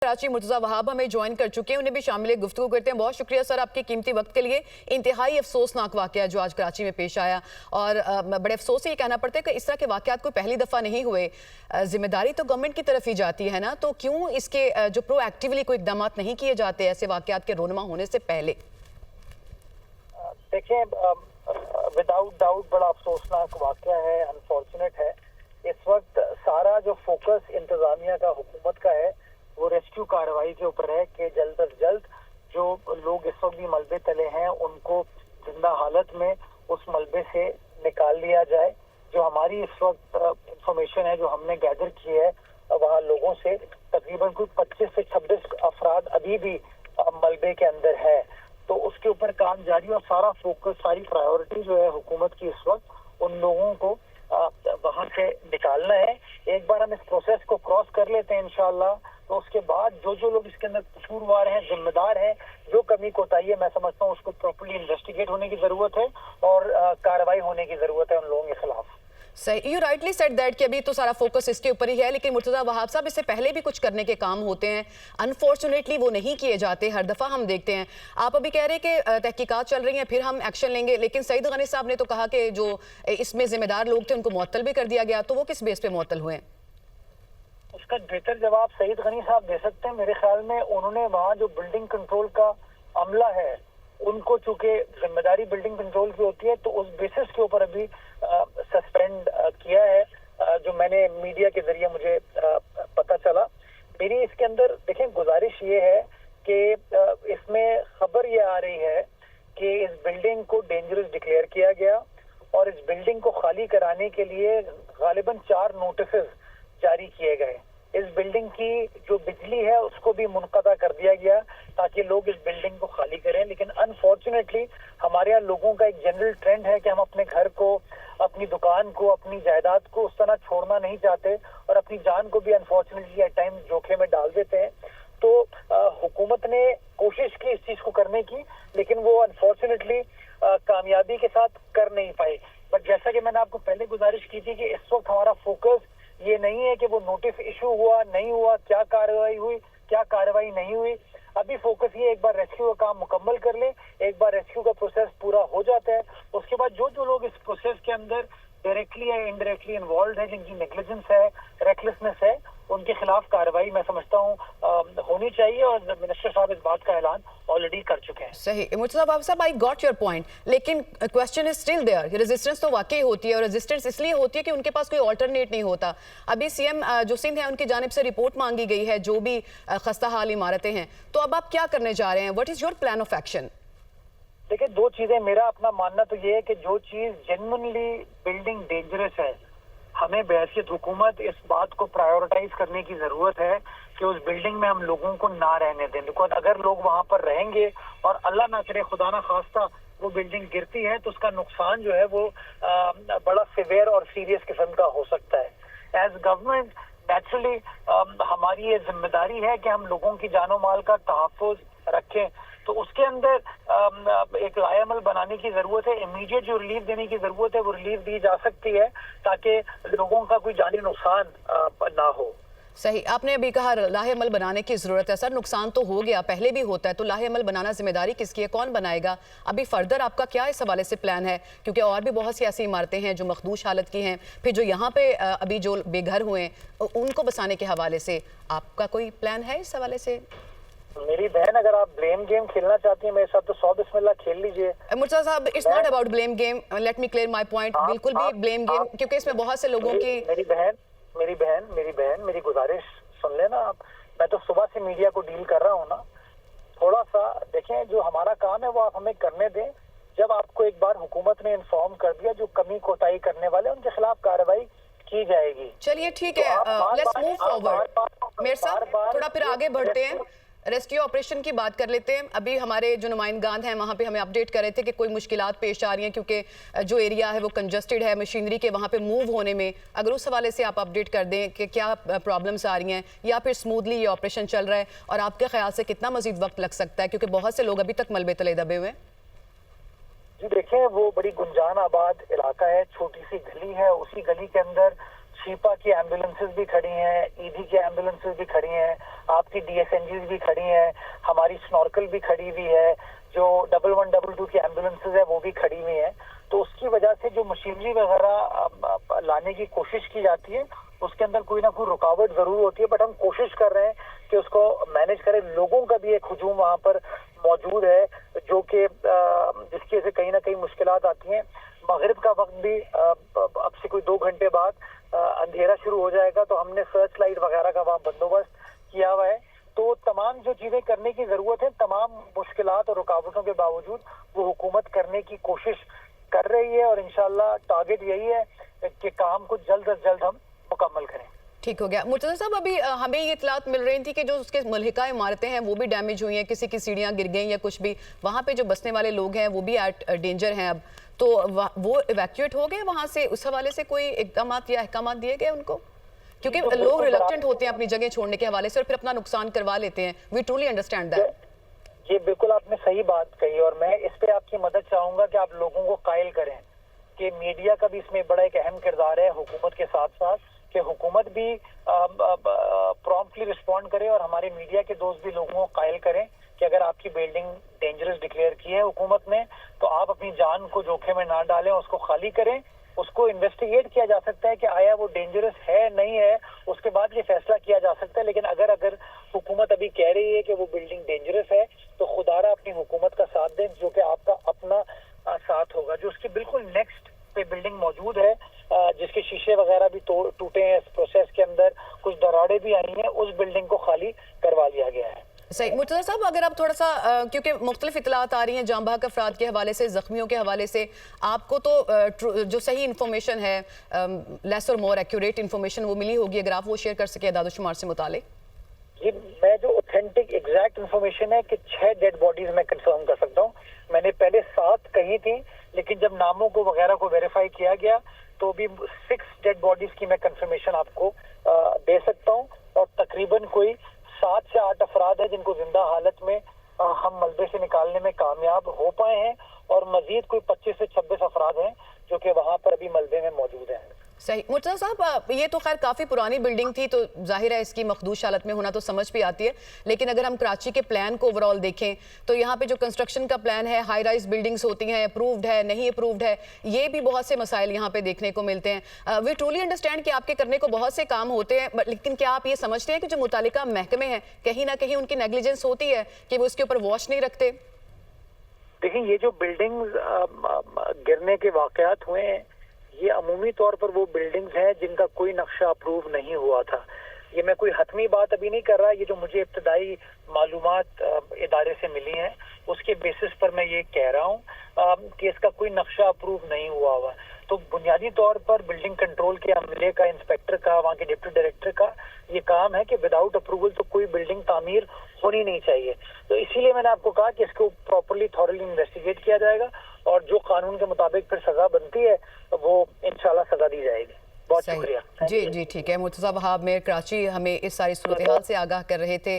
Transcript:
कराची मुर्तज़ा वहाब हमें ज्वाइन कर चुके हैं, उन्हें भी शामिल गुफ्तगू करते हैं। बहुत शुक्रिया सर आपके कीमती वक्त के लिए। इंतहाई अफसोसनाक वाक़या जो आज कराची में पेश आया और बड़े अफसोस से ये कहना पड़ता है कि इस तरह के वाक़यात कोई पहली दफ़ा नहीं हुए। जिम्मेदारी तो गवर्नमेंट की तरफ ही जाती है ना, तो क्यों इसके जो प्रोएक्टिवली कोई इक़दाम नहीं किए जाते ऐसे वाक़यात के रोनमा होने से पहले? देखिए, विदाउट डाउट बड़ा अफसोसनाक वाक़या है, अनफॉर्चुनेट है। इस वक्त सारा जो फोकस इंतजामिया का, हुकूमत का है, वो रेस्क्यू कार्रवाई के ऊपर है कि जल्द अज जल्द जो लोग इस वक्त भी मलबे तले हैं उनको जिंदा हालत में उस मलबे से निकाल लिया जाए। जो हमारी इस वक्त इंफॉर्मेशन है, जो हमने गैदर की है वहाँ लोगों से, तकरीबन कुछ 25 से 26 अफराद अभी भी मलबे के अंदर है। तो उसके ऊपर काम जारी और सारा फोकस, सारी प्रायोरिटी जो है हुकूमत की इस वक्त उन लोगों को वहाँ से निकालना है। एक बार हम इस प्रोसेस को क्रॉस कर लेते हैं इंशाअल्लाह, तो उसके बाद जो लोग इसके अंदर कसूरवार हैं, जिम्मेदार हैं, जो कमी कोताही है, मैं समझता हूँ उसको प्रॉपर्ली इन्वेस्टिगेट होने की जरूरत है और कार्रवाई होने की जरूरत है उन लोगों के खिलाफ। सही, यू राइटली सेड दैट कि अभी तो सारा फोकस इसके ऊपर ही है, लेकिन मुर्तज़ा वहाब साहब इससे पहले भी कुछ करने के काम होते हैं, अनफॉर्चुनेटली वो नहीं किए जाते। हर दफ़ा हम देखते हैं, आप अभी कह रहे हैं कि तहकीकात चल रही हैं, फिर हम एक्शन लेंगे, लेकिन सईद गनी साहब ने तो कहा कि जो इसमें जिम्मेदार लोग थे उनको मुअत्तल भी कर दिया गया, तो वो किस बेस पे मुअत्तल हुए? उसका बेहतर जवाब सईद गनी साहब दे सकते हैं। मेरे ख्याल में उन्होंने वहाँ जो बिल्डिंग कंट्रोल का अमला है उनको, चूंकि जिम्मेदारी बिल्डिंग कंट्रोल की होती है, तो उस बेसिस के ऊपर अभी सस्पेंड किया है, जो मैंने मीडिया के जरिए मुझे पता चला। मेरी इसके अंदर देखें गुजारिश ये है कि इसमें खबर ये आ रही है कि इस बिल्डिंग को डेंजरस डिक्लेयर किया गया और इस बिल्डिंग को खाली कराने के लिए गालिबन 4 नोटिस जारी किए गए। इस बिल्डिंग की जो बिजली है उसको भी मुनक़ता कर दिया गया ताकि लोग इस बिल्डिंग को खाली करें। लेकिन अनफॉर्चुनेटली हमारे यहाँ लोगों का एक जनरल ट्रेंड है कि हम अपने घर को, अपनी दुकान को, अपनी जायदाद को उस तरह छोड़ना नहीं चाहते और अपनी जान को भी अनफॉर्चुनेटली एट टाइम जोखिम में डाल देते हैं। तो हुकूमत ने कोशिश की इस चीज को करने की, लेकिन वो अनफॉर्चुनेटली कामयाबी के साथ कर नहीं पाई। बट जैसा कि मैंने आपको पहले गुजारिश की थी कि इस वक्त हमारा फोकस ये नहीं है कि वो नोटिस इशू हुआ नहीं हुआ, क्या कार्रवाई हुई, क्या कार्रवाई नहीं हुई। अभी फोकस ये, एक बार रेस्क्यू का काम मुकम्मल कर ले, एक बार रेस्क्यू का प्रोसेस पूरा हो जाता है, उसके बाद जो लोग इस प्रोसेस के अंदर डायरेक्टली या इनडायरेक्टली इन्वॉल्व है, जिनकी नेग्लिजेंस है, रेकलेसनेस है, उनके खिलाफ कार्रवाई मैं समझता हूँ होनी चाहिए और मिनिस्टर साहब इस बात का ऐलान ऑलरेडी कर चुके हैं। सही, Murtaza Wahab sahab, I got your point, लेकिन question is still there. Resistance तो वाकई होती है और रेजिस्टेंस इसलिए होती है कि उनके पास कोई ऑल्टरनेट नहीं होता। अभी सीएम जो सिंध है उनकी जानिब से रिपोर्ट मांगी गई है, जो भी खस्ता हाल इमारतें हैं, तो अब आप क्या करने जा रहे हैं? What is your plan of action? देखिए, 2 चीजें। मेरा अपना मानना तो ये है कि जो चीज जेन्युइनली बिल्डिंग डेंजरस है, हमें बहैसियत हुकूमत इस बात को प्रायोरिटाइज करने की जरूरत है कि उस बिल्डिंग में हम लोगों को ना रहने दें। बिकॉज अगर लोग वहां पर रहेंगे और अल्लाह ना करे, खुदा ना खास्ता, वो बिल्डिंग गिरती है तो उसका नुकसान जो है वो बड़ा सिवियर और सीरियस किस्म का हो सकता है। एज गवर्नमेंट नेचुरली हमारी ये जिम्मेदारी है कि हम लोगों की जानो माल का तहफ़्फ़ुज़ रखें, तो उसके अंदर एक लाएअमल बनाने की जरूरत है। इमीडिएट जो रिलीफ देने की जरूरत है वो रिलीफ दी जा सकती है ताकि लोगों का कोई जानी नुकसान ना हो। सही, आपने अभी कहा लाहेअमल बनाने की जरूरत है। सर, नुकसान तो हो गया, पहले भी होता है, तो लाहेअमल बनाना जिम्मेदारी किसकी है, कौन बनाएगा? अभी फर्दर आपका क्या इस हवाले से प्लान है? क्योंकि और भी बहुत सी ऐसी इमारतें हैं जो मखदूश हालत की हैं, फिर जो यहाँ पे अभी जो बेघर हुए हैं उनको बसाने के हवाले से आपका कोई प्लान है इस हवाले से? मेरी बहन, अगर आप ब्लेम गेम खेलना चाहती हैं मेरे साथ तो 100 बिस्मिल्लाह खेल लीजिए। मुर्तज़ा साहब, it's not about blame game, let me clear my point. बिल्कुल भी ब्लेम गेम, क्योंकि इसमें बहुत से लोगों की मेरी गुजारिश सुन लेना आप। मैं तो सुबह से मीडिया को डील कर रहा हूँ ना, थोड़ा सा देखें, जो हमारा काम है वो आप हमें करने दें। जब आपको एक बार हुकूमत ने इन्फॉर्म कर दिया, जो कमी कोताही करने वाले उनके खिलाफ कार्रवाई की जाएगी। चलिए ठीक है, लेट्स मूव फॉरवर्ड। मेरे साथ थोड़ा फिर आगे बढ़ते हैं, रेस्क्यू ऑपरेशन की बात कर लेते हैं। अभी हमारे जो नुमाइंदगान हैं वहाँ पे हमें अपडेट कर रहे थे कि कोई मुश्किलात पेश आ रही हैं क्योंकि जो एरिया है वो कंजस्टेड है मशीनरी के वहाँ पे मूव होने में। अगर उस हवाले से आप अपडेट कर दें कि क्या प्रॉब्लम्स आ रही हैं या फिर स्मूथली ये ऑपरेशन चल रहा है और आपके ख्याल से कितना मजीद वक्त लग सकता है, क्योंकि बहुत से लोग अभी तक मलबे तले दबे हुए हैं। जी देखें, वो बड़ी गुंजान आबाद इलाका है, छोटी सी गली है, उसी गली के अंदर शिपा की एम्बुलेंसेज भी खड़ी हैं, ईडी की एम्बुलेंसेज भी खड़ी हैं, आपकी DSNGs भी खड़ी हैं, हमारी स्नॉर्कल भी खड़ी हुई है, जो 1122 की एम्बुलेंसेज है वो भी खड़ी हुई है। तो उसकी वजह से जो मशीनरी वगैरह लाने की कोशिश की जाती है उसके अंदर कोई ना कोई रुकावट जरूर होती है, बट हम कोशिश कर रहे हैं कि उसको मैनेज करें। लोगों का भी एक हुजूम वहाँ पर मौजूद है जो कि जिसकी वजह से कहीं ना कहीं मुश्किलात आती हैं। मगरिब का वक्त भी अब से कोई 2 घंटे बाद अंधेरा शुरू हो जाएगा, तो हमने सर्च लाइट वगैरह का वहाँ बंदोबस्त किया हुआ है। तो तमाम जो चीजें करने की जरूरत है, तमाम मुश्किलात और रुकावटों के बावजूद वो हुकूमत करने की कोशिश कर रही है, और इंशाल्लाह टारगेट यही है कि काम को जल्द से जल्द हम मुकम्मल करें। ठीक हो गया। मुर्तज़ा साहब, अभी हमें ये इतलात मिल रही थी कि जो उसके मुल्हिका इमारतें हैं वो भी डैमेज हुई हैं, किसी की सीढ़ियाँ गिर गई या कुछ भी, वहाँ पे जो बसने वाले लोग हैं वो भी एट डेंजर हैं अब, तो वो इवैक्यूएट हो गए वहाँ से? उस हवाले से कोई इक़दाम या अहकाम दिए गए उनको? क्योंकि लोग रिलक्टेंट होते हैं अपनी जगह छोड़ने के हवाले से और फिर अपना नुकसान करवा लेते हैं। We truly understand that. ये बिल्कुल आपने सही बात कही, और मैं इस पे आपकी मदद चाहूंगा कि आप लोगों को कायल करें कि मीडिया का भी इसमें बड़ा एक अहम किरदार है हुकूमत के साथ साथ, कि हुकूमत भी प्रॉम्प्टली रिस्पॉन्ड करे और हमारे मीडिया के दोस्त भी लोगों को कायल करें कि अगर आपकी बिल्डिंग डेंजरस डिक्लेयर की है हुकूमत ने तो आप अपनी जान को जोखिम में ना डालें, उसको खाली करें। उसको इन्वेस्टिगेट किया जा सकता है कि आया वो डेंजरस है नहीं है, उसके बाद ये फैसला किया जा सकता है। लेकिन अगर हुकूमत अभी कह रही है कि वो बिल्डिंग डेंजरस है तो खुदारा अपनी हुकूमत का साथ दें, जो कि आपका अपना साथ होगा। जो उसके बिल्कुल नेक्स्ट पे बिल्डिंग मौजूद है जिसके शीशे वगैरह भी टूटे हैं इस प्रोसेस के अंदर, कुछ दरारें भी आई हैं, उस बिल्डिंग को खाली करवा लिया गया है। सही। मुर्तज़ा साहब, अगर आप थोड़ा सा क्योंकि मुख्तलिफ इतलात आ रही हैं जाँ बहक अफराद के हवाले से, ज़ख्मियों के हवाले से, आपको तो जो सही इन्फॉर्मेशन है, लेस और मोर एक्यूरेट इन्फॉर्मेशन वो मिली होगी, अगर आप वो शेयर कर सके अदाद-ओ-शुमार से मुतालिक। जी, मैं जो ऑथेंटिक एग्जैक्ट इन्फॉर्मेशन है कि 6 डेड बॉडीज मैं कंफर्म कर सकता हूँ। मैंने पहले 7 कही थी, लेकिन जब नामों को वगैरह को वेरीफाई किया गया तो भी 6 डेड बॉडीज की मैं कंफर्मेशन आपको दे सकता हूँ, और तकरीबन कोई 7 से 8 अफराद हैं जिनको जिंदा हालत में हम मलबे से निकालने में कामयाब हो पाए हैं, और मजीद कोई 25 से 26 अफराद हैं जो कि वहाँ पर अभी मलबे में मौजूद हैं। सही। मुर्तज़ा साहब, ये तो खैर काफ़ी पुरानी बिल्डिंग थी, तो जाहिर है इसकी मखदूश हालत में होना तो समझ भी आती है, लेकिन अगर हम कराची के प्लान को ओवरऑल देखें तो यहाँ पे जो कंस्ट्रक्शन का प्लान है, हाई राइज बिल्डिंग्स होती हैं, अप्रूव्ड है नहीं अप्रूव्ड है, ये भी बहुत से मसाइल यहाँ पे देखने को मिलते हैं। वी ट्रूली अंडरस्टैंड कि आपके करने को बहुत से काम होते हैं, लेकिन क्या आप ये समझते हैं कि जो मुतालिका महकमे हैं कहीं ना कहीं उनकी नेग्लिजेंस होती है कि वो उसके ऊपर वॉच नहीं रखते? देखिए, ये जो बिल्डिंग्स गिरने के वाकयात हुए हैं, ये अमूमी तौर पर वो बिल्डिंग्स हैं जिनका कोई नक्शा अप्रूव नहीं हुआ था। ये मैं कोई हतमी बात अभी नहीं कर रहा, ये जो मुझे इब्तदाई मालूमात इदारे से मिली हैं उसके बेसिस पर मैं ये कह रहा हूँ कि इसका कोई नक्शा अप्रूव नहीं हुआ। तो बुनियादी तौर पर बिल्डिंग कंट्रोल के अमले का, इंस्पेक्टर का, वहाँ के डिप्टी डायरेक्टर का ये काम है कि विदाउट अप्रूवल तो कोई बिल्डिंग तामीर होनी नहीं चाहिए। तो इसीलिए मैंने आपको कहा कि इसको प्रॉपर्ली थॉरली इन्वेस्टिगेट किया जाएगा, और जो कानून के मुताबिक फिर सजा बनती है वो इंशाल्लाह सजा दी जाएगी। बहुत शुक्रिया। जी जी, ठीक है। मुर्तज़ा वहाब मेयर, कराची, हमें इस सारी सूरत हाल से आगाह कर रहे थे।